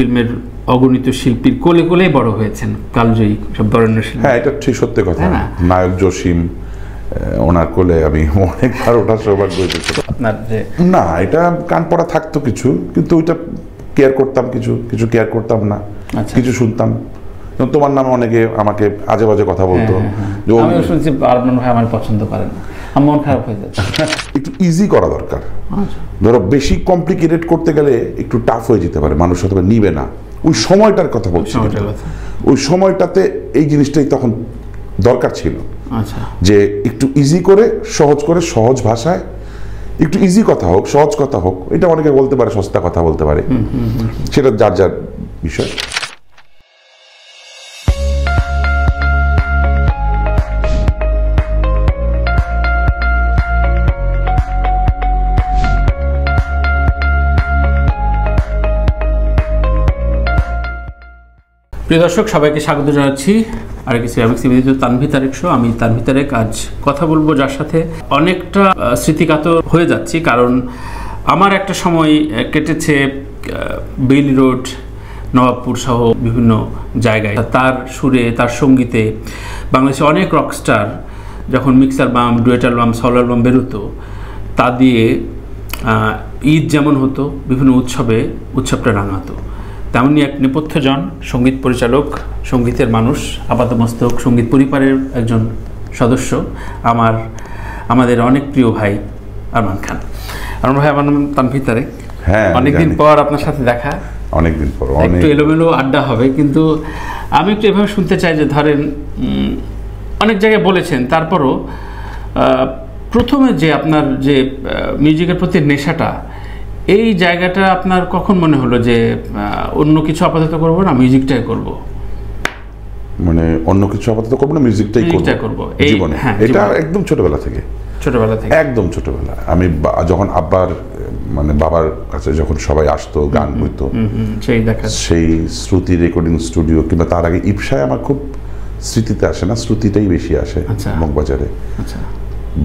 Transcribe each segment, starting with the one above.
ফিল্মের অগণিত শিল্পীর কোলে কোলেই বড় হয়েছেন, কালজয়ী সব বরেণ্য শিল্পী। হ্যাঁ, এটা ঠিক সত্যি কথা। নায়ক জসিম, ওনার কোলে আমি অনেকবার ওঠার সৌভাগ্য হয়েছে। আপনার যে না, এটা কান পড়া থাকতো কিছু, কিন্তু ওইটা কেয়ার করতাম, কিছু কিছু কেয়ার করতাম না, কিছু শুনতাম। তোমার নামে অনেকে আমাকে আজে বাজে কথা বলতো। আমিও শুনছি আরমান ভাই আমার পছন্দ করেন না, আমার মন খারাপ হয়ে যাচ্ছে। একটু ইজি করা দরকার। ধরো বেশি কমপ্লিকেটেড করতে গেলে একটু টাফ হয়ে যেতে পারে, মানুষ হয়তো নিবে না। ওই সময়টার কথা বলছি, ওই সময়টাতে এই জিনিসটাই তখন দরকার ছিল। যে একটু ইজি করে, সহজ ভাষায় একটু ইজি কথা হোক, সহজ কথা হোক। এটা অনেকে বলতে পারে সস্তা কথা বলতে পারে, সেটা যার যার বিষয়। প্রিয় দর্শক, সবাইকে স্বাগত জানাচ্ছি আরেক সিরামিক্স নিবেদিত তানভীর তারেক শো। আমি তানভীর তারেক আজ কথা বলবো যার সাথে অনেকটা স্মৃতিকাতর হয়ে যাচ্ছি, কারণ আমার একটা সময় কেটেছে বেইলি রোড, নবাবপুর সহ বিভিন্ন জায়গায়। তার সুরে, তার সঙ্গীতে বাংলাদেশে অনেক রকস্টার যখন mix album, duet album, solo album বেরোতো, তা দিয়ে ঈদ যেমন হতো, বিভিন্ন উৎসবটা রাঙাতো। তেমনই এক নেপথ্যজন সঙ্গীত পরিচালক, সঙ্গীতের মানুষ, আপাতমস্তক সঙ্গীত পরিবারের একজন সদস্য, আমাদের অনেক প্রিয় ভাই আরমান খান। আরমান ভাই, আমার নাম তানভীর তারেক। হ্যাঁ, অনেকদিন পর আপনার সাথে দেখা, অনেকদিন পর একটু এলোমেলো আড্ডা হবে, কিন্তু আমি একটু এভাবে শুনতে চাই যে ধরেন অনেক জায়গায় বলেছেন, তারপরও প্রথমে যে আপনার যে মিউজিকের প্রতি নেশাটা, এই জায়গাটা আপনার কখন মনে হলো যে অন্য কিছু আপাতত করবো না, মিউজিকটাই করব? মানে অন্য কিছু আপাতত করবো না, মিউজিকটাই করব জীবনে? এটা একদম ছোটবেলা থেকে একদম ছোটবেলা। আমি যখন বাবার কাছে যখন সবাই আসতো, গান বইতো, সেই শ্রুতি রেকর্ডিং স্টুডিও কিংবা তার আগে ইপসায় আমার খুব স্মৃতিতে আসে না, শ্রুতিটাই বেশি আসে। মগবাজারে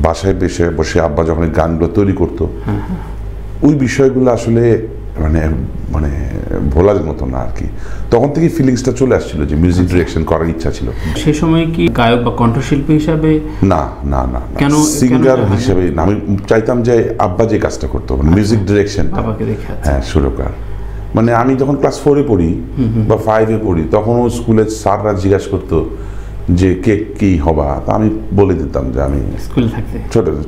বাসায় বসে আব্বা যখন গানগুলো তৈরি করতো, ওই বিষয়গুলো আসলে মানে ভোলার মতো না আর কি। তখন থেকে ফিলিংসটা চলে আসছিল যে মিউজিক ডিরেকশন করার ইচ্ছা ছিল। সেই সময় কি গায়ক বা কণ্ঠশিল্পী হিসাবে? না না না, সিঙ্গার হিসেবে আমি চাইতাম যে আব্বা যে কাজটা করতো, মিউজিক ডিরেকশন, হ্যাঁ, সুরকার। মানে আমি যখন ক্লাস 4-এ পড়ি বা 5-এ পড়ি, তখনও স্কুলে স্যাররা জিজ্ঞাসা করতো যে কে কি হবা, তা আমি বলে দিতাম যে আমি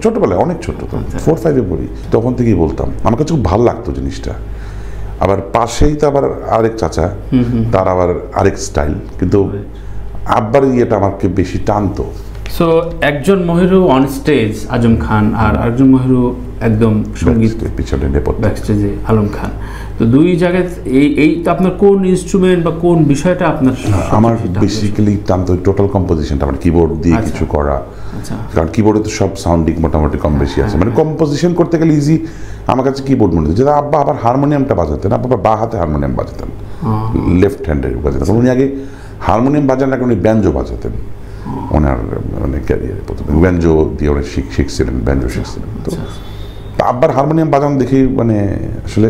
ছোটবেলায়, অনেক ছোট, 4-5-এ পড়ি, তখন থেকেই বলতাম। আমার কাছে খুব ভালো লাগতো জিনিসটা। আবার পাশেই তো আবার আরেক চাচা, তার আবার আরেক স্টাইল, কিন্তু আব্বার ইয়েটা আমাকে বেশি টানতো। সো একজন মহিরু অন স্টেজ আজম খান, আর আরেকজন মহিরু একদম সঙ্গীত পিছনে ব্যাকস্টেজে আলম খান। তো দুই জায়গায় এই তো আপনার কোন ইনস্ট্রুমেন্ট বা কোন বিষয়টা আপনার? আমার বেসিক্যালি টানতো টোটাল কম্পোজিশনটা, মানে কিবোর্ড দিয়ে কিছু করা। কারণ কিবোর্ডে তো সব সাউন্ডিং মোটামুটি কম বেশি আছে, মানে কম্পোজিশন করতে গেলে ইজি। আমার কাছে কিবোর্ড মনে হতো। যেটা আব্বা আবার হারমোনিয়ামটা বাজাতেন, আব্বা বা হাতে হারমোনিয়াম বাজাতেন, লেফট হ্যান্ডে বাজাতেন। উনি আগে হারমোনিয়াম বাজান না, উনি ব্যাঞ্জো বাজাতেন ওনার মানে ক্যারিয়ারে। প্রথমে ব্যাঞ্জো দিয়ে উনি শিখছিলেন, ব্যাঞ্জো শিখছিলেন। তো আব্বার হারমোনিয়াম বাজানো দেখি মানে আসলে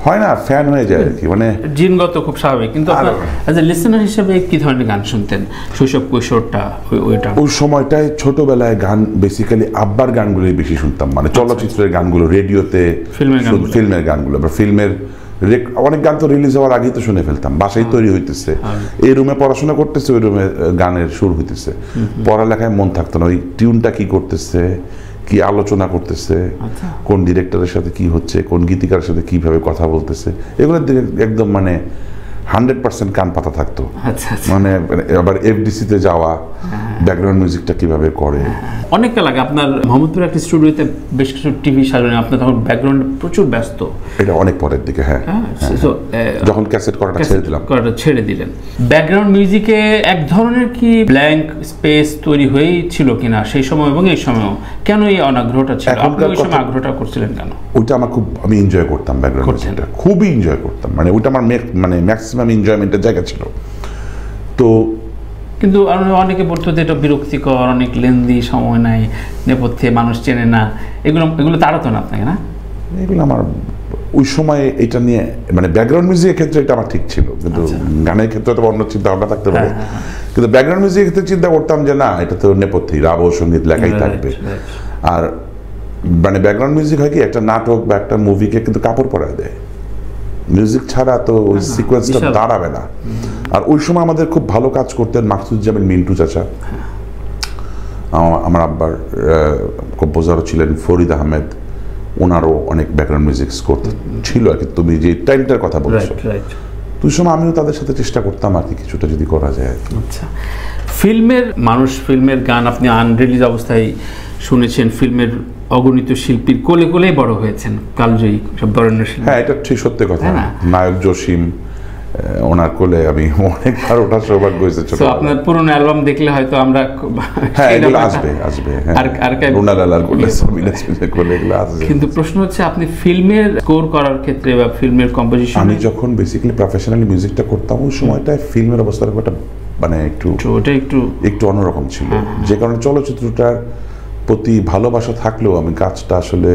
হয় না, ফ্যান হয়ে যায় আর কি, মানে জিনগত, খুব স্বাভাবিক। কিন্তু অ্যাজ এ লিসেনার হিসেবে কি ধরনের গান শুনতেন শৈশব কৈশোরটা? ওই সময়টায় ছোটবেলায় গান বেসিক্যালি আব্বার গানগুলোই বেশি শুনতাম, মানে চলচ্চিত্রের গানগুলো, রেডিওতে ফিল্মের গানগুলো, বা ফিল্মের অনেক গান তো রিলিজ হওয়ার আগেই তো শুনে ফেলতাম। বাসায় তৈরি হইতেছে, এই রুমে পড়াশোনা করতেছে, ওই রুমে গানের সুর হইতেছে, পড়ালেখায় মন থাকতো না। ওই টিউনটা কি করতেছে, কি আলোচনা করতেছে, কোন ডিরেক্টরের সাথে কি হচ্ছে, কোন গীতিকারের সাথে কিভাবে কথা বলতেছে, এগুলোর দিকে একদম মানে 100% কান পাতা থাকতো। মানে আবার এফডিসিতে যাওয়া, ব্যাকগ্রাউন্ড মিউজিকটা কিভাবে করে। অনেকটা লাগে আপনার মোহাম্মদপুর একটা স্টুডিওতে বেশ কিছু টিভি সাজানো, আপনার তখন ব্যাকগ্রাউন্ড প্রচুর ব্যস্ত। এটা অনেক পরের দিকে, হ্যাঁ, যখন ক্যাসেট করাটা ছেড়ে দিলেন। ব্যাকগ্রাউন্ড মিউজিকে এক ধরনের কি ব্ল্যাঙ্ক স্পেস তৈরি হয়েই ছিল কিনা সেই সময় এবং এই সময়ও? কেন এই অনাগ্রহটা ছিল? আপনি ওই সময় আগ্রহটা করছিলেন কেন? ওইটা আমি এনজয় করতাম, ব্যাকগ্রাউন্ড মিউজিকটা খুবই এনজয় করতাম। মানে ওইটা আমার মানে ম্যাক্সিমাম এনজয়মেন্টের জায়গা ছিল। তো কিন্তু অনেকে বলতো যে এটা বিরক্তিকর, অনেক লেন্দি, সময় নাই, নেপথ্যে মানুষ চেনে না, এগুলো তাড়াতো না আপনাকে? না, এগুলো আমার ওই সময় এটা নিয়ে মানে ব্যাকগ্রাউন্ড মিউজিকের ক্ষেত্রে এটা আমার ঠিক ছিল, কিন্তু গানের ক্ষেত্রে তো অন্য চিন্তা ভাবনা থাকতে পারে, কিন্তু ব্যাকগ্রাউন্ড মিউজিকের ক্ষেত্রে চিন্তা করতাম যে না, এটা তো নেপথ্যেই রাব সঙ্গীত লেখাই থাকবে। আর মানে ব্যাকগ্রাউন্ড মিউজিক হয় কি, একটা নাটক বা একটা মুভিকে কিন্তু কাপড় পরায় দেয়, মিউজিক ছাড়া তো ওই সিকোয়েন্সটা দাঁড়াবে না। আর ওই সময় আমাদের খুব ভালো কাজ করতেন মাকসুদুজ্জামান মিন্টু চাচা, আমার আব্বার কম্পোজারও ছিলেন ফরিদ আহমেদ, ওনারও অনেক ব্যাকগ্রাউন্ড মিউজিক স্কোর ছিল আর কি। তুমি যে টাইমটার কথা বলছো, তুই সময় আমিও তাদের সাথে চেষ্টা করতাম আর কি, কিছুটা যদি করা যায়। আচ্ছা, ফিল্মের মানুষ, ফিল্মের গান আপনি আনরিলিজ অবস্থায় শুনেছেন, ফিল্মের অগণিত শিল্পীর কোলে কোলেই বড় হয়েছেন, কালজয়ী সব ধরনের শিল্পী। হ্যাঁ, এটা ঠিক সত্যি কথা। নায়ক জসিম, ওনার কোলে আমি অনেকবার ওঠার সৌভাগ্য হয়েছে। আপনার পুরনো অ্যালবাম দেখলে হয়তো আমরা, হ্যাঁ এগুলো আসবে কিন্তু প্রশ্ন হচ্ছে আপনি ফিল্মের স্কোর করার ক্ষেত্রে বা ফিল্মের কম্পোজিশন, আমি যখন বেসিক্যালি প্রফেশনালি মিউজিকটা করতাম ওই সময়টায় ফিল্মের অবস্থাটা একটা মানে একটু অন্যরকম ছিল, যে কারণে চলচ্চিত্রটার প্রতি ভালোবাসা থাকলেও আমি কাজটা আসলে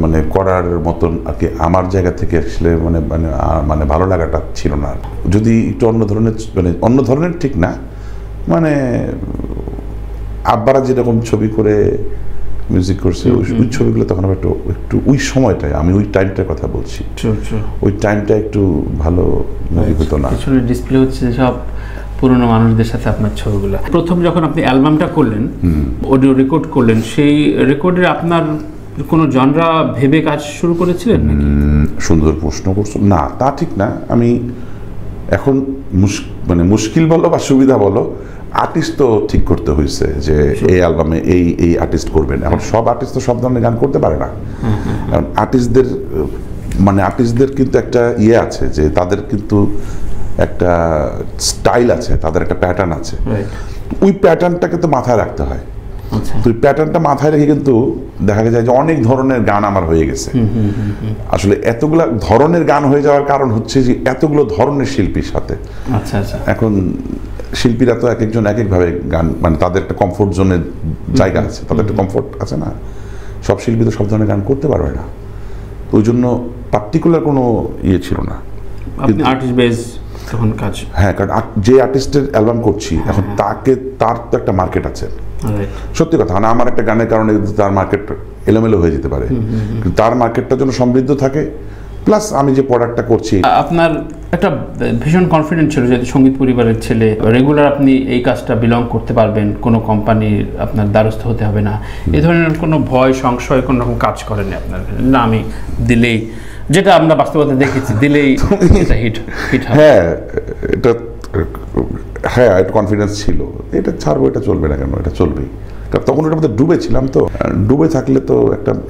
মানে করার মতন আর কি আমার জায়গা থেকে আসলে মানে মানে মানে ভালো লাগাটা ছিল না। যদি একটু অন্য ধরনের, মানে অন্য ধরনের ঠিক না, মানে আব্বারা যেরকম ছবি করে মিউজিক করছে ওই ছবিগুলো তখন একটু ওই সময়টায়, আমি ওই টাইমটার কথা বলছি, ওই টাইমটা একটু ভালো হতো না। পিছনে ডিসপ্লে হচ্ছে সব পুরনো মানুষদের সাথে আপনার ছবিগুলো। প্রথম যখন আপনি অ্যালবামটা করলেন, অডিও রেকর্ড করলেন, সেই রেকর্ডে আপনার কোনো জনরা ভেবে কাজ শুরু করেছিলেন নাকি? সুন্দর প্রশ্ন করছো। না, তা ঠিক না। আমি এখন মানে মুশকিল বলো বা সুবিধা বলো, আর্টিস্ট তো ঠিক করতে হয়েছে যে এই অ্যালবামে এই আর্টিস্ট করবেন। এখন সব আর্টিস্ট তো সব ধরনের গান করতে পারে না। কারণ আর্টিস্টদের কিন্তু একটা ইয়ে আছে যে তাদের কিন্তু একটা স্টাইল আছে, তাদের একটা প্যাটার্ন আছে, ওই প্যাটার্নটাকে তো মাথায় রাখতে হয়। তো প্যাটার্নটা মাথায় রেখে কিন্তু দেখা যায় যে অনেক ধরনের গান আমার হয়ে গেছে। আসলে এতগুলা ধরনের গান হয়ে যাওয়ার কারণ হচ্ছে যে এতগুলো ধরনের শিল্পীর সাথে। এখন শিল্পীরা তো এক একজন এক একভাবে গান, মানে তাদের একটা কমফোর্ট জোনের জায়গা আছে, তাদের একটা কমফোর্ট আছে না, সব শিল্পী তো সব ধরনের গান করতে পারবে না। তো ওই জন্য পার্টিকুলার কোনো ইয়ে ছিল না। হ্যাঁ, কারণ যে আর্টিস্টের অ্যালবাম করছি এখন তার তো একটা মার্কেট আছে। সত্যি কথা, মানে আমার একটা গানের কারণে তার মার্কেট এলোমেলো হয়ে যেতে পারে, কিন্তু তার মার্কেটটা যেন সমৃদ্ধ থাকে, প্লাস আমি যে প্রোডাক্টটা করছি। আপনার একটা ভীষণ কনফিডেন্স ছিল যে সঙ্গীত পরিবারের ছেলে, রেগুলার আপনি এই কাজটা বিলং করতে পারবেন, কোনো কোম্পানির আপনার দ্বারস্থ হতে হবে না, এই ধরনের কোনো ভয় সংশয় কোনো রকম কাজ করেনি আপনার? না, আমি দিলেই, যেটা আমরা বাস্তবতা দেখেছি, দিলেই হিট। হ্যাঁ, এটা কনফিডেন্স ছিল, এটা ছাড়বো, এটা চলবে না কেন, এটা চলবেই। কারণ তখন ওটার মধ্যে ডুবে ছিলাম, তো ডুবে থাকলে তো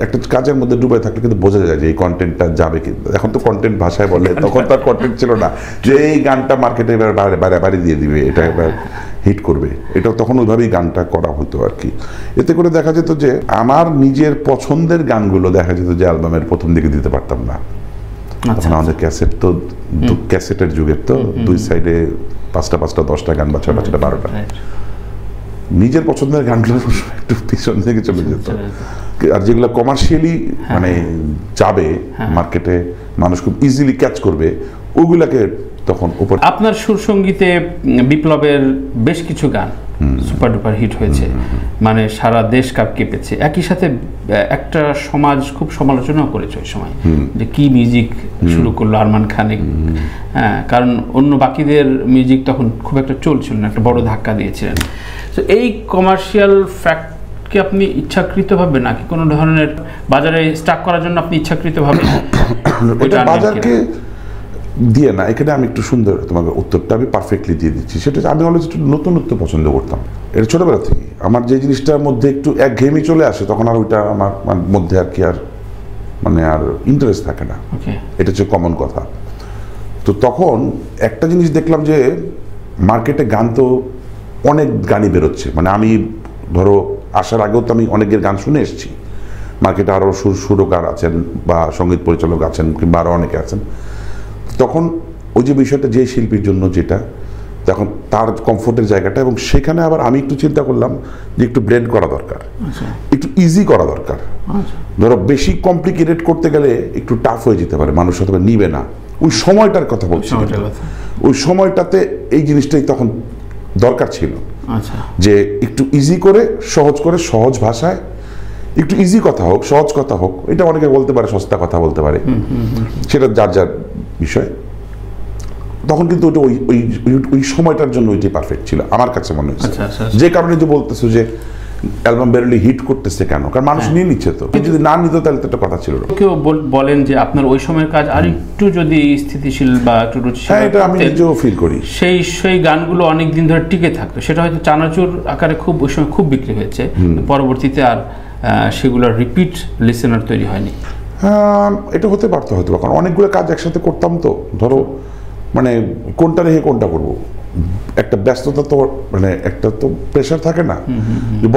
একটা কাজের মধ্যে ডুবে থাকলে কিন্তু বোঝা যায় যে এই কন্টেন্টটা যাবে কি। এখন তো কন্টেন্ট ভাষায় বলে, তখন তার কন্টেন্ট ছিল না যে এই গানটা মার্কেটে এবার বাইরে দিয়ে দিবে, এটা এবার হিট করবে। এটা তখন ওইভাবেই গানটা করা হতো আর কি। এতে করে দেখা যেত যে আমার নিজের পছন্দের গানগুলো দেখা যেত যে অ্যালবামের প্রথম দিকে দিতে পারতাম না। তখন আমাদের ক্যাসেট তো ক্যাসেটের যুগের, তো দুই সাইডে 5টা 10টা গান বা 6টা 12টা, নিজের পছন্দের গানগুলো একটু পিছন থেকে চলে যেত। আর যেগুলো কমার্শিয়ালি মানে যাবে মার্কেটে, মানুষ খুব ইজিলি ক্যাচ করবে, ওগুলাকে তখন উপর। আপনার সুর সঙ্গীতে বিপ্লবের বেশ কিছু গান সুপার ডুপার হিট হয়েছে, মানে সারা দেশ কাপ কেঁপেছে। একই সাথে একটা সমাজ খুব সমালোচনাও করেছে ওই সময়, যে কি মিউজিক শুরু করলো আরমান খান। হ্যাঁ, কারণ অন্য বাকিদের মিউজিক তখন খুব একটা চলছিল না, একটা বড় ধাক্কা দিয়েছিলেন। তো এই কমার্শিয়াল ফ্যাক্টকে আপনি ইচ্ছাকৃতভাবে নাকি কোনো ধরনের বাজারে স্টাক করার জন্য আপনি ইচ্ছাকৃতভাবে বাজারকে দিয়ে না? এখানে আমি একটু সুন্দর তোমাকে উত্তরটা আমি পারফেক্টলি দিয়ে দিচ্ছি। সেটা আমি অলওয়েজ একটু নতুনত্ব পছন্দ করতাম, এটা ছোটবেলা থেকে। আমার যে জিনিসটার মধ্যে একটু একঘেয়েমি চলে আসে, তখন আর ওইটা আমার মধ্যে আর কি আর মানে আর ইন্টারেস্ট থাকে না। এটা হচ্ছে কমন কথা। তো তখন একটা জিনিস দেখলাম যে মার্কেটে গান তো অনেক গানই বেরোচ্ছে, মানে আমি ধরো আসার আগেও তো আমি অনেকের গান শুনে এসেছি। মার্কেটে আরও সুরকার আছেন বা সঙ্গীত পরিচালক আছেন, কিংবা আরও অনেকে আছেন। তখন ওই যে বিষয়টা, যে শিল্পীর জন্য যেটা, তখন তার কমফোর্টের জায়গাটা, এবং সেখানে আবার আমি একটু চিন্তা করলাম যে একটু ব্লেন্ড করা দরকার, একটু ইজি করা দরকার। ধরো বেশি কমপ্লিকেটেড করতে গেলে একটু টাফ হয়ে যেতে পারে, মানুষ হয়তো নিবে না। ওই সময়টার কথা বলছি, ওই সময়টাতে এই জিনিসটাই তখন দরকার ছিল যে একটু ইজি করে, সহজ ভাষায় একটু ইজি কথা হোক, সহজ কথা হোক। এটা অনেকে বলতে পারে সস্তা কথা বলতে পারে, সেটা যার যার বিষয়। তখন কিন্তু ওটা ওই সময়টার জন্য ওইটাই পারফেক্ট ছিল আমার কাছে মনে হয়েছে। যে কারণে যে বলতেছো যে অ্যালবাম বেরোলে হিট করতেছে কেন, কারণ মানুষ নিয়ে নিচ্ছে। তো যদি না নিত তাহলে তো একটা কথা ছিল। কেউ বলেন যে আপনার ওই সময়ের কাজ আর একটু যদি স্থিতিশীল বা একটু রুচিশীল, এটা আমি নিজেও ফিল করি, সেই গানগুলো অনেক দিন ধরে টিকে থাকতো। সেটা হয়তো চানাচুর আকারে ওই সময় খুব বিক্রি হয়েছে, পরবর্তীতে আর সেগুলোর রিপিট লিসেনার তৈরি হয়নি। এটা হতে পারতো হয়তো, কারণ অনেকগুলো কাজ একসাথে করতাম। তো ধরো মানে কোনটা রেখে কোনটা করবো, একটা ব্যস্ততা তো মানে একটা তো প্রেশার থাকে না।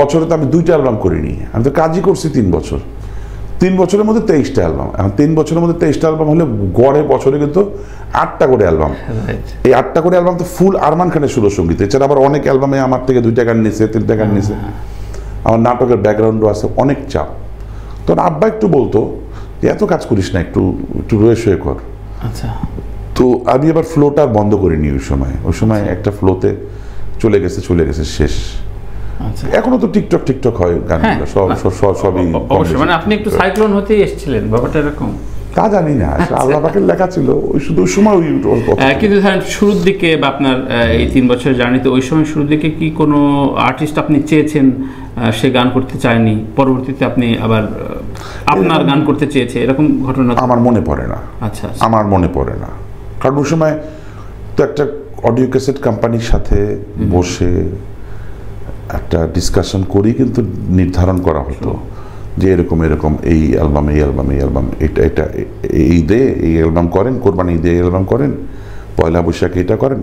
বছরে তো আমি 2টা অ্যালবাম করিনি, আমি তো কাজই করছি 3 বছর। 3 বছরের মধ্যে 23টা অ্যালবাম। এখন 3 বছরের মধ্যে 23টা অ্যালবাম হলে গড়ে বছরে কিন্তু 8টা করে অ্যালবাম। এই 8টা করে অ্যালবাম তো ফুল আরমান খানের সুর সঙ্গীত। এছাড়া আবার অনেক অ্যালবামে আমার থেকে 2টা গান নিয়েছে, 3টা গান নিয়েছে। আমার নাটকের ব্যাকগ্রাউন্ডও আছে, অনেক চাপ। তখন আব্বা একটু বলতো যে এত কাজ করিস না, একটু রয়ে শুয়ে কর। আচ্ছা। তো আমি আবার ফ্লোটা বন্ধ করিনি ওই সময় একটা ফ্লোতে চলে গেছে শেষ। এখনো তো টিকটক হয় গানগুলো, সবই মানে আপনি একটু সাইক্লোন হতেই এসেছিলেন, ব্যাপারটা এরকম তা জানি না, আল্লাহ পাকের লেখা ছিল ওই শুধু ওই সময়। কিন্তু ধরেন শুরুর দিকে বা আপনার এই 3 বছরের জার্নিতে ওই সময় শুরুর দিকে কি কোনো আর্টিস্ট আপনি চেয়েছেন সে গান করতে চায়নি, পরবর্তীতে আপনি আবার আপনার গান করতে চেয়েছে, এরকম ঘটনা? আমার মনে পড়ে না। আচ্ছা, আমার মনে পড়ে না, কারণ ওই সময় তো একটা অডিও ক্যাসেট কোম্পানির সাথে বসে একটা ডিসকাশন করি কিন্তু নির্ধারণ করা হতো যে এরকম এই অ্যালবাম এটা এই অ্যালবাম করেন, কোরবানি ঈদে এই অ্যালবাম করেন, পয়লা বৈশাখে এটা করেন।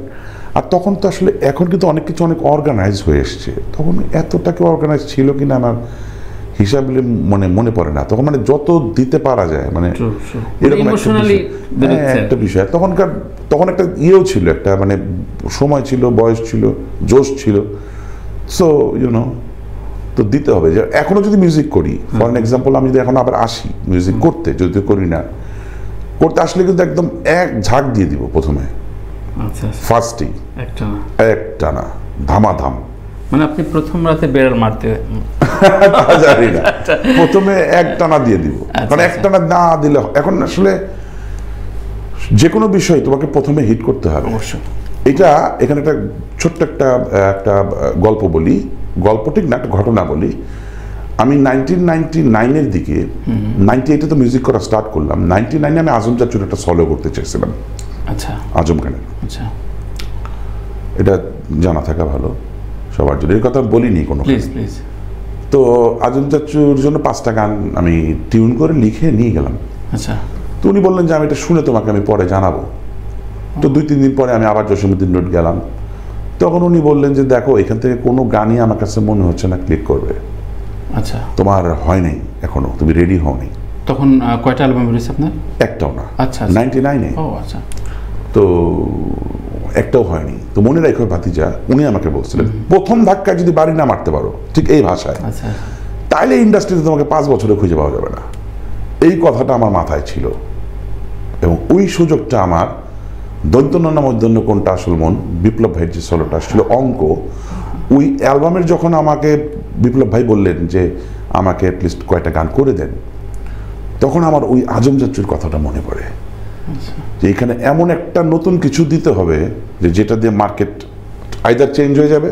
আর তখন তো আসলে এখন কিন্তু অনেক কিছু অনেক অর্গানাইজ হয়ে এসছে, তখন এতটাকে অর্গানাইজ ছিল কিনা আমার হিসাবে মনে পড়ে না। তখন মানে যত দিতে পারা যায়, মানে এরকম একটা বিষয়। তখন একটা ইয়েও ছিল, একটা মানে সময় ছিল, বয়স ছিল, জোশ ছিল। সো তো দিতে হবে। যে এখনো যদি মিউজিক করি, ফর এক্সাম্পল, আমি যদি এখন আবার আসি মিউজিক করতে, যদি করি না, করতে আসলে কিন্তু একদম এক ঝাঁক দিয়ে দিব প্রথমে, ফার্স্টেই একটানা ধামাধাম। মানে আপনি প্রথম রাতে বেড়াল মারতে জানি না, প্রথমে একটানা দিয়ে দিব। কারণ একটানা না দিলে এখন আসলে যে কোনো বিষয় তোমাকে প্রথমে হিট করতে হবে। এখানে একটা ছোট্ট একটা গল্প বলি, গল্প ঠিক না, একটা ঘটনা বলি। আমি 1999-এর দিকে, 98-এ তো মিউজিক করা স্টার্ট করলাম। 99-এ আমি আজম চাচুর একটা সলো করতে চেয়েছিলাম। আচ্ছা। আজম খানের। আচ্ছা, এটা জানা থাকা ভালো সবার জন্য, এই কথা বলিনি কোনো। তো আজম চাচুর জন্য 5টা গান আমি টিউন করে লিখে নিয়ে গেলাম। আচ্ছা। তো উনি বললেন যে আমি এটা শুনে তোমাকে আমি পরে জানাবো। তো 2-3 দিন পরে আমি আবার জসীমউদ্দিন রোড গেলাম। তখন উনি বললেন যে দেখো, এখান থেকে কোনো গানই আমার কাছে মনে হচ্ছে না ক্লিক করবে। আচ্ছা। তোমার হয় নাই এখনো, তুমি রেডি হও নি। তখন কয়টা অ্যালবাম বেরিয়েছে আপনার? একটাও না। আচ্ছা। 99-এ। ও আচ্ছা। তো একটাও হয়নি। তো মনে রাখো ভাতিজা, উনি আমাকে বলছিলেন প্রথম ধাক্কায় যদি বাড়ি না মারতে পারো, ঠিক এই ভাষায়, তাইলে ইন্ডাস্ট্রিতে তোমাকে 5 বছরে খুঁজে পাওয়া যাবে না। এই কথাটা আমার মাথায় ছিল, এবং ওই সুযোগটা আমার দৈত্যন্য মধ্যন্য কোনটা আসল মন, বিপ্লব ভাইয়ের যে সলোটা আসছিল অঙ্ক, ওই অ্যালবামের যখন আমাকে বিপ্লব ভাই বললেন যে আমাকে অ্যাটলিস্ট কয়েকটা গান করে দেন, তখন আমার ওই আজম চাচুর কথাটা মনে পড়ে যে এখানে এমন একটা নতুন কিছু দিতে হবে যে যেটা দিয়ে মার্কেট আইদার চেঞ্জ হয়ে যাবে,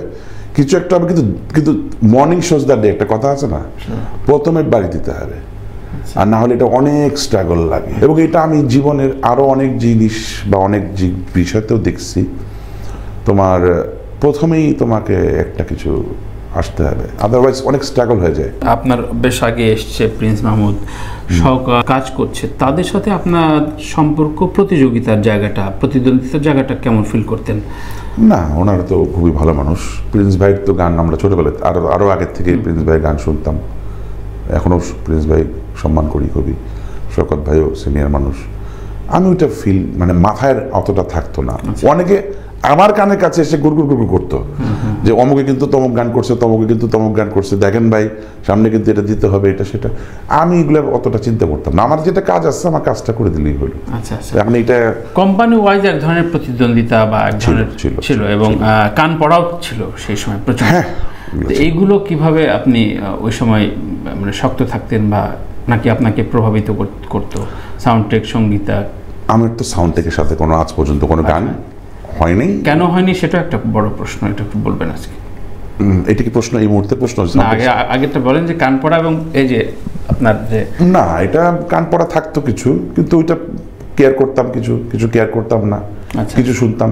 কিছু একটা হবে। কিন্তু মর্নিং শোজ দ্য ডে একটা কথা আছে না, প্রথমে বাড়ি দিতে হবে, আর না হলে এটা অনেক স্ট্রাগল লাগে। এবং এটা আমি জীবনের আরো অনেক জিনিস বা অনেক বিষয়তেও দেখছি, তোমার প্রথমেই তোমাকে একটা কিছু আসতে হবে, আদারওয়াইজ অনেক স্ট্রাগল হয়ে যায়। আপনার বেশ আগে এসছে প্রিন্স মাহমুদ, কাজ করছে, তাদের সাথে আপনার সম্পর্ক, প্রতিযোগিতার জায়গাটা, প্রতিদ্বন্দ্বিতার জায়গাটা কেমন ফিল করতেন? না, ওনারা তো খুবই ভালো মানুষ। প্রিন্স ভাইয়ের তো গান আমরা ছোটবেলায় আরো আগের থেকে প্রিন্স ভাইয়ের গান শুনতাম, এখনো প্রিন্স ভাই সম্মান করি খুবই। শওকত ভাইও সিনিয়র মানুষ। আমি ওইটা ফিল মানে মাথায় অতটা থাকতো না। অনেকে আমার কানের কাছে এসে গুড়গুড় গুড়গুড় করতো যে অমুকে কিন্তু তমুক গান করছে, তমুকে কিন্তু তমুক গান করছে, দেখেন ভাই সামনে কিন্তু এটা দিতে হবে, এটা সেটা। আমি এগুলো অতটা চিন্তা করতাম না, আমার যেটা কাজ আছে আমার কাজটা করে দিলেই হলো। এখন এটা কোম্পানি ওয়াইজ এক ধরনের প্রতিদ্বন্দ্বিতা বা এক ধরনের ছিল এবং কান পড়াও ছিল সেই সময় প্রচুর। এইগুলো কিভাবে আপনি ওই সময় মানে শক্ত থাকতেন বা নাকি আপনাকে প্রভাবিত করতো সাউন্ড টেক, সঙ্গীতা? আমার তো সাউন্ড টেকের সাথে কোনো আজ পর্যন্ত কোনো গান হয়নি। কেন হয়নি সেটা একটা বড় প্রশ্ন, এটা একটু বলবেন আজকে। এটা কি প্রশ্ন এই মুহূর্তে প্রশ্ন? আগেরটা বলেন যে কান পড়া এবং এই যে আপনার যে না, এটা কান পড়া থাকতো কিছু, কিন্তু ওইটা কেয়ার করতাম, কিছু কিছু কেয়ার করতাম না, কিছু শুনতাম।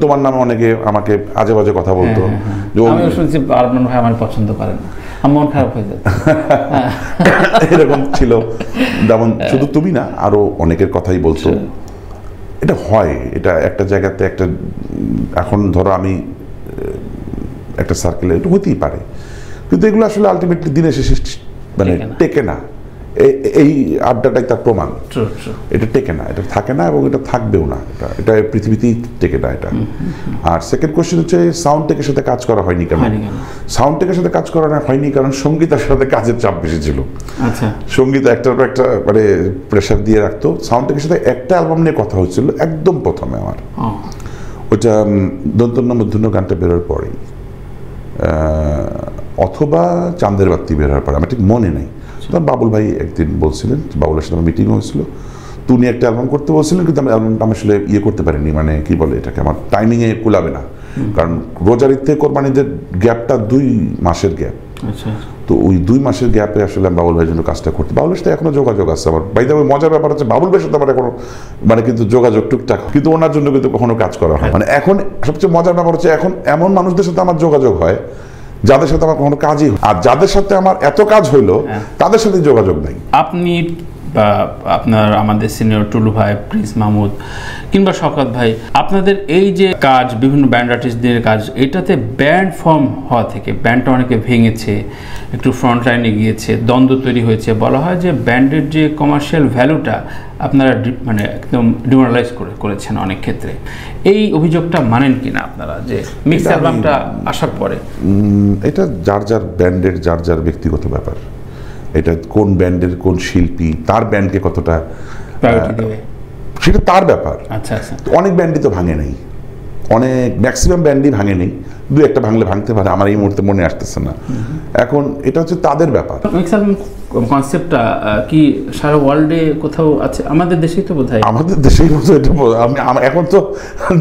তোমার নামে অনেকে আমাকে আজে বাজে কথা বলতো। আমিও শুনছি আরমান ভাই আমার পছন্দ করেন, আমার মন খারাপ হয়ে যেত। এরকম ছিল, যেমন শুধু তুমি না আরো অনেকের কথাই বলতো। এটা হয়, এটা একটা জায়গাতে একটা, এখন ধরো আমি একটা সার্কেলে এটা হতেই পারে, কিন্তু এগুলো আসলে আলটিমেটলি দিনে শেষে মানে টেকে না। এই আড্ডাটাই তার প্রমাণ। এটা টেকে না, এটা থাকে না এবং এটা থাকবেও না, এটা পৃথিবীতেই টেকে না এটা। আর সেকেন্ড কোশ্চেন হচ্ছে সাউন্ড টেকের সাথে কাজ করা হয়নি কেন? সাউন্ড টেকের সাথে কাজ করা হয়নি কারণ সঙ্গীতের সাথে কাজের চাপ বেশি ছিল। সঙ্গীত একটা মানে প্রেশার দিয়ে রাখতো। সাউন্ড টেকের সাথে একটা অ্যালবাম নিয়ে কথা হচ্ছিল একদম প্রথমে আমার, ওইটা দন্তন্য মূর্ধন্য গানটা বেরোর পরেই অথবা চাঁদের বাতি বেরোর পরে, আমার ঠিক মনে নেই। তখন বাবুল ভাই একদিন বলছিলেন, বাবুলের সাথে মিটিং হয়েছিল, তুমি একটা অ্যালবাম করতে বলছিলেন, কিন্তু আমি অ্যালবামটা আমি আসলে করতে পারিনি, মানে কি বলে এটাকে, আমার টাইমিংয়ে কুলাবে না, কারণ রোজার ঈদ থেকে কোরবানিদের গ্যাপটা 2 মাসের গ্যাপ। তো ওই 2 মাসের গ্যাপে আসলে আমি বাবুল ভাইয়ের জন্য কাজটা করতে, বাবুলের সাথে এখনো যোগাযোগ আছে আমার। বাইরে মজার ব্যাপার হচ্ছে বাবুল ভাইয়ের সাথে আমার এখনো মানে কিন্তু যোগাযোগ টুকটাক, কিন্তু ওনার জন্য কিন্তু কখনো কাজ করা হয় মানে। এখন সবচেয়ে মজার ব্যাপার হচ্ছে এখন এমন মানুষদের সাথে আমার যোগাযোগ হয় যাদের সাথে আমার কোনো কাজই, আর যাদের সাথে আমার এত কাজ হইলো তাদের সাথে যোগাযোগ নাই। আপনি বা আপনার আমাদের সিনিয়র টুলু ভাই, প্রিন্স মাহমুদ কিংবা শওকত ভাই, আপনাদের এই যে কাজ, বিভিন্ন ব্যান্ড আর্টিস্টদের কাজ, এটাতে ব্যান্ড ফর্ম হওয়া থেকে ব্যান্ডটা অনেকে ভেঙেছে, একটু ফ্রন্ট লাইনে গিয়েছে, দ্বন্দ্ব তৈরি হয়েছে। বলা হয় যে ব্যান্ডের যে কমার্শিয়াল ভ্যালুটা আপনারা মানে একদম ডিমোরালাইজ করেছেন অনেক ক্ষেত্রে। এই অভিযোগটা মানেন কিনা আপনারা যে মিক্স অ্যালবামটা আসার পরে? এটা যার যার ব্যান্ডের যার যার ব্যক্তিগত ব্যাপার। এটা কোন ব্যান্ডের কোন শিল্পী তার ব্যান্ডকে কতটা সেটা তার ব্যাপার। অনেক ব্যান্ডই তো ভাঙে নেই, অনেক ম্যাক্সিমাম ব্যান্ডই ভাঙে নেই, 2-1টা ভাঙলে ভাঙতে পারে, আমার এই মুহূর্তে মনে আসতেছে না। এখন এটা হচ্ছে তাদের ব্যাপার। কনসেপ্টটা কি সারা ওয়ার্ল্ডে কোথাও আছে? আমাদের দেশেই তো বোধহয়, আমাদের দেশেই এটা আমি এখন তো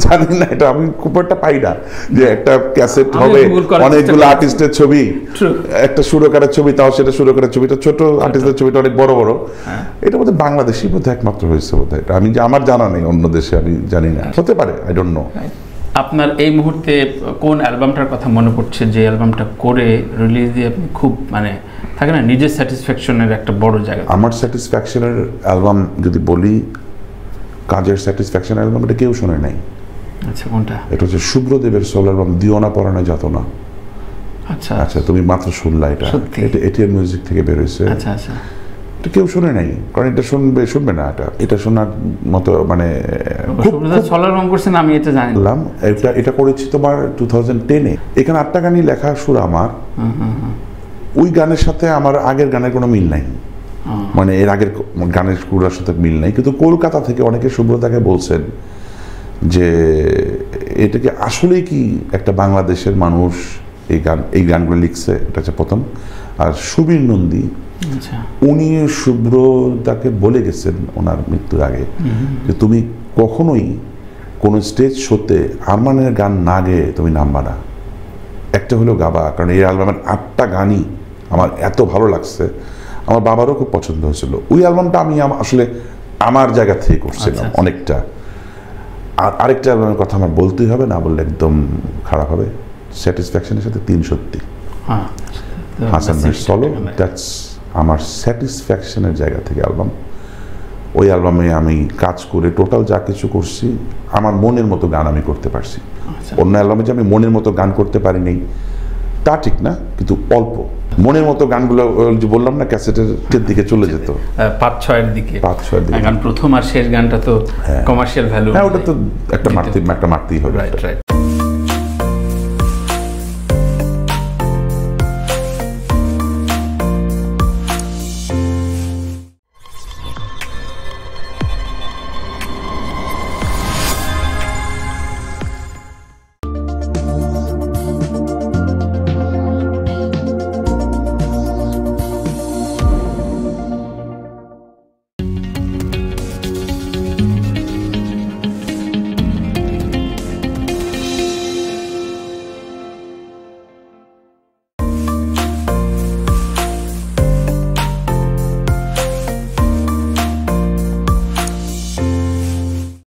জানি না, এটা আমি খুব একটা পাই না যে একটা ক্যাসেট হবে অনেকগুলো আর্টিস্টের ছবি, একটা সুরকারের ছবি, তাও সেটা সুরকারের ছবিটা ছোট, আর্টিস্টের ছবিটা অনেক বড় বড়। এটা বোধহয় বাংলাদেশই বোধহয় একমাত্র হয়েছে বোধহয়, এটা আমি আমার জানা নেই, অন্য দেশে আমি জানি না, হতে পারে, আই ডোন্ট নো। আপনার এই মুহূর্তে কোন অ্যালবামটার কথা মনে পড়ছে যে অ্যালবামটা করে রিলিজ দিয়ে আপনি খুব মানে থাকে না নিজের স্যাটিসফ্যাকশনের একটা বড় জায়গা? আমার স্যাটিসফ্যাকশনের অ্যালবাম যদি বলি, কাজের স্যাটিসফ্যাকশন অ্যালবাম, এটা কেউ শোনে নাই। আচ্ছা, কোনটা? এটা হচ্ছে শুভ্রদেবের সোল অ্যালবাম, দিও না পরানো যত না। আচ্ছা আচ্ছা, তুমি মাত্র শুনলা, এটা এটিএম মিউজিক থেকে বের হয়েছে। আচ্ছা আচ্ছা, এটা কেউ শুনে নাই, কারণ এটা শুনবে না, এটা শোনার মতো মানে আমি এটা জানলাম। এটা করেছি তোমার 2010-এ। এখানে 8টা গানই লেখা, সুর আমার। ওই গানের সাথে আমার আগের গানের কোনো মিল নাই, মানে এর আগের গানের সুরের সাথে মিল নাই। কিন্তু কলকাতা থেকে অনেকে শুভ্রতাকে বলছেন যে এটাকে আসলেই কি একটা বাংলাদেশের মানুষ এই গানগুলো লিখছে, এটা হচ্ছে প্রথম। আর সুবীর নন্দী, উনি শুভ্রতাকে বলে গেছেন ওনার মৃত্যুর আগে যে তুমি কখনোই কোনো স্টেজ শোতে আরমানের গান না গেয়ে তুমি নামবা না, একটা হলো গাবা। কারণ এই অ্যালবামের 8টা গানই আমার এত ভালো লাগছে, আমার বাবারও খুব পছন্দ হয়েছিল। ওই অ্যালবামটা আমি আসলে আমার জায়গা থেকে করছিলাম অনেকটা। আর আরেকটা অ্যালবামের কথা আমার বলতেই হবে, না বললে একদম খারাপ হবে, স্যাটিসফ্যাকশনের সাথে 3 সত্যি, হাসান ভাই সলো। দ্যাটস আমার স্যাটিসফ্যাকশনের জায়গা থেকে অ্যালবাম। ওই অ্যালবামে আমি কাজ করে টোটাল যা কিছু করছি, আমার মনের মতো গান আমি করতে পারছি। অন্য অ্যালবামে যে আমি মনের মতো গান করতে পারিনি তা ঠিক না, কিন্তু অল্প মনের মতো গানগুলো যে বললাম না ক্যাসেটের দিকে চলে যেত 5-6 দিকে গান, প্রথম আর শেষ গানটা তো কমার্শিয়াল ভ্যালু, ওটা তো একটা মারতেই হবে।